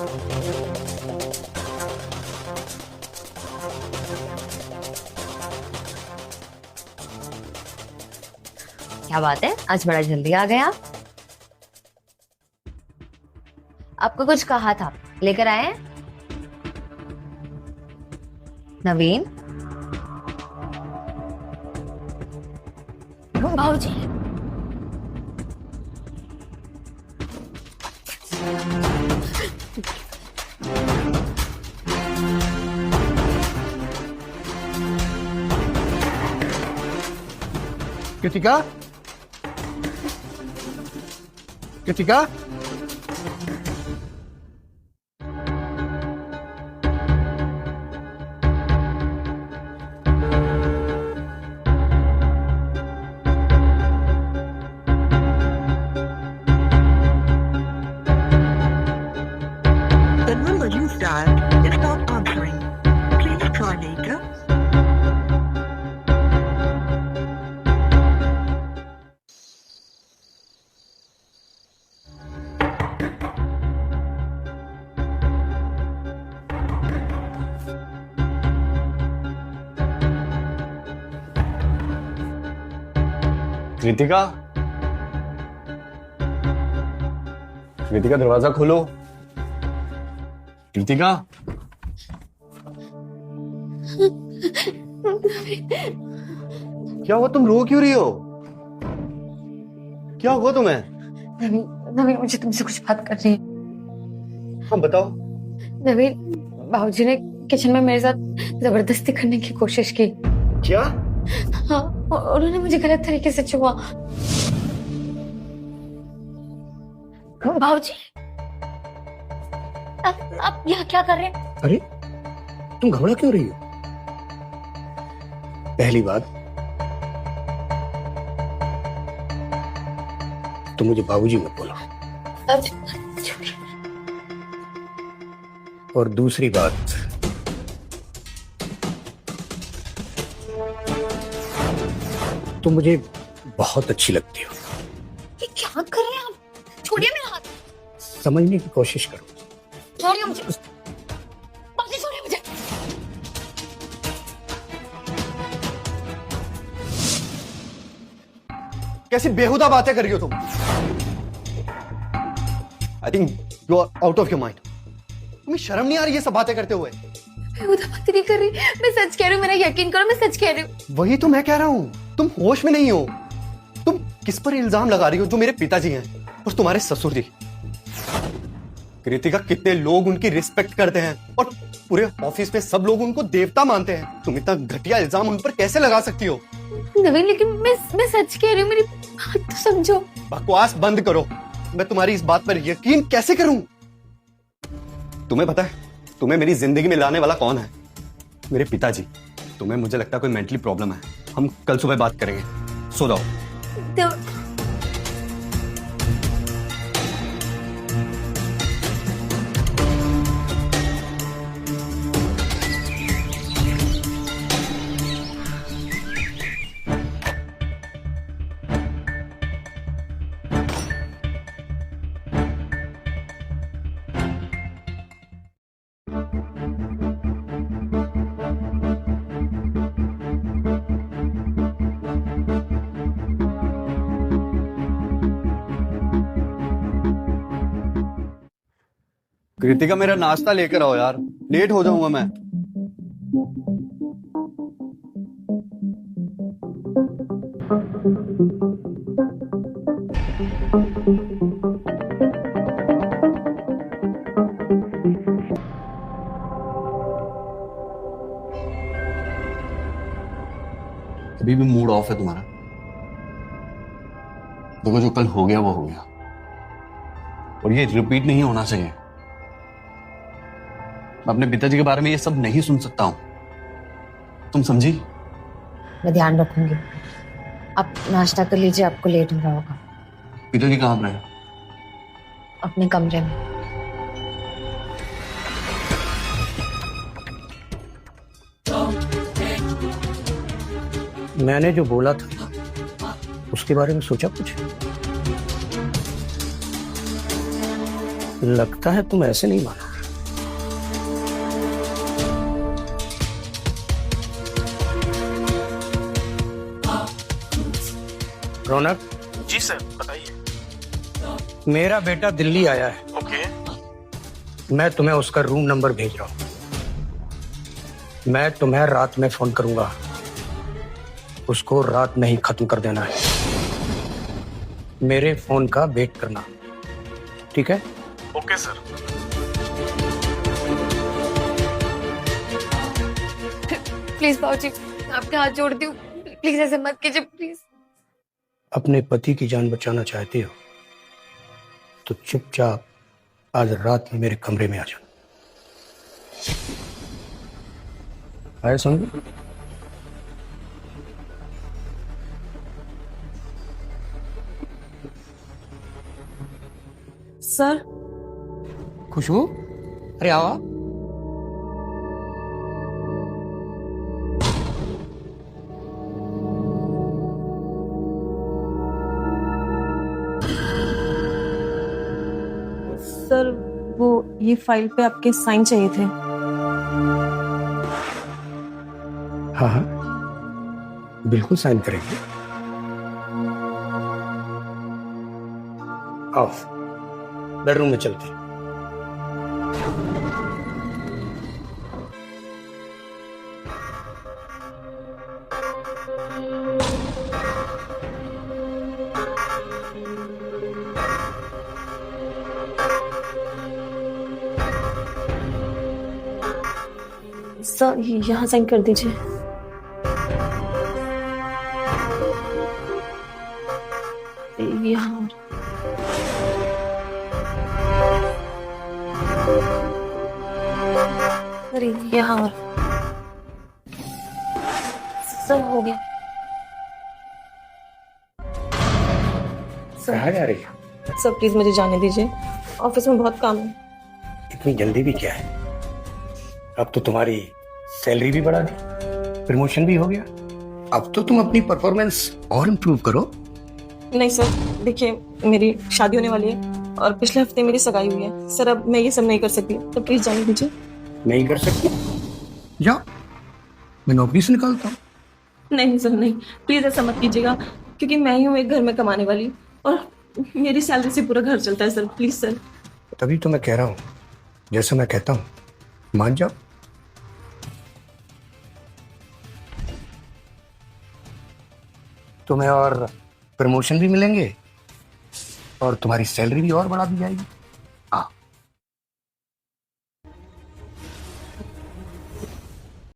क्या बात है, आज बड़ा जल्दी आ गए आप। आपको कुछ कहा था, लेकर आए हैं? नवीन, भाऊजी। Kritika, Kritika, The number you dialed is not answering. Please try later. Kritika, Kritika दरवाजा खोलो। कृतिका, क्या हुआ? तुम रो क्यों रही हो? क्या हुआ तुम्हें? नवीन, मुझे तुमसे कुछ बात करनी है। हाँ बताओ। नवीन, बाबूजी ने किचन में मेरे साथ जबरदस्ती करने की कोशिश की। क्या? हाँ, उन्होंने मुझे गलत तरीके से छुआ। बाबूजी, आप यहाँ क्या कर रहे हैं? अरे तुम घबरा क्यों रही हो? पहली बात तुम मुझे बाबूजी मत बोला। और दूसरी बात, तुम मुझे बहुत अच्छी लगती हो। ये क्या कर रहे हैं आप? छोड़िए मेरा हाथ। समझने की कोशिश करो। छोड़िए मुझे। बाबूजी, छोड़िए मुझे। कैसी बेहुदा बातें कर रही हो तुम? I think you are out of your mind. तुम्हें शर्म नहीं आ रही ये सब बातें करते हुए? मैं वो बात नहीं कर रही, मैं सच कह रही हूँ, मेरा यकीन करो, मैं सच कह रही हूँ। वही तो मैं कह रहा हूं, तुम होश में नहीं हो। तुम किस पर इल्जाम लगा रही हो? जो मेरे पिताजी हैं और तुम्हारे ससुर जी। कृतिका, कितने लोग उनकी रिस्पेक्ट करते हैं और पूरे ऑफिस में सब लोग उनको देवता मानते हैं। तुम इतना घटिया इल्जाम उन पर कैसे लगा सकती हो? नवीन, लेकिन मैं सच कह रही हूँ, मेरी बात तो समझो। बकवास बंद करो। मैं तुम्हारी इस बात पर यकीन कैसे करूं? तुम्हें पता है तुम्हें मेरी जिंदगी में लाने वाला कौन है? मेरे पिताजी। तुम्हें, मुझे लगता है, कोई मेंटली प्रॉब्लम है। हम कल सुबह बात करेंगे, सो जाओ। तो कृतिका, मेरा नाश्ता लेकर आओ यार, लेट हो जाऊंगा मैं। अभी भी मूड ऑफ है तुम्हारा? देखो, जो कल हो गया वो हो गया और ये रिपीट नहीं होना चाहिए। मैं अपने पिताजी के बारे में ये सब नहीं सुन सकता हूं, तुम समझी? मैं ध्यान रखूंगी। आप नाश्ता कर लीजिए, आपको लेट हो रहा होगा। पिताजी कहाँ पर है? अपने कमरे में। मैंने जो बोला था उसके बारे में सोचा कुछ? लगता है तुम ऐसे नहीं मानोगे। रौनक, जी सर बताइए। मेरा बेटा दिल्ली आया है। ओके। मैं तुम्हें उसका रूम नंबर भेज रहा हूँ। मैं तुम्हें रात में फोन करूंगा। उसको रात में ही खत्म कर देना है। मेरे फोन का वेट करना, ठीक है? Okay sir. प्लीज बाबूजी, आपके हाथ जोड़ती हूँ, प्लीज ऐसे मत कीजिए प्लीज। अपने पति की जान बचाना चाहती हो तो चुपचाप आज रात में मेरे कमरे में आ जाओ। आए समझ? सर खुशबू, अरे आओ। सर वो ये फाइल पे आपके साइन चाहिए थे। हाँ हाँ, बिल्कुल साइन करेंगे। आओ बेडरूम में चलते हैं। सर यहाँ साइन कर दीजिए। यहाँ सर यहाँ और सर हो गया। कहाँ जा रही है? सर प्लीज मुझे जाने दीजिए, ऑफिस में बहुत काम है। इतनी जल्दी भी क्या है? अब तो तुम्हारी सैलरी भी बढ़ा दी, प्रमोशन भी हो गया। अब तो तुम अपनी परफॉर्मेंस और इम्प्रूव करो। नहीं सर देखिए, मेरी शादी होने वाली है और पिछले हफ्ते मेरी सगाई हुई है। सर अब मैं ये सब नहीं कर सकती, तो प्लीज जाने दीजिए। नहीं कर सकती? जाओ, मैं नौकरी से निकालता हूँ। नहीं सर नहीं, प्लीज ऐसा मत कीजिएगा, क्योंकि मैं ही हूँ एक घर में कमाने वाली और मेरी सैलरी से पूरा घर चलता है। Sir please sir. तभी तो मैं कह रहा हूँ, जैसे मैं कहता हूँ मान जाओ। तुम्हें और प्रमोशन भी मिलेंगे और तुम्हारी सैलरी भी और बढ़ा दी जाएगी। हाँ।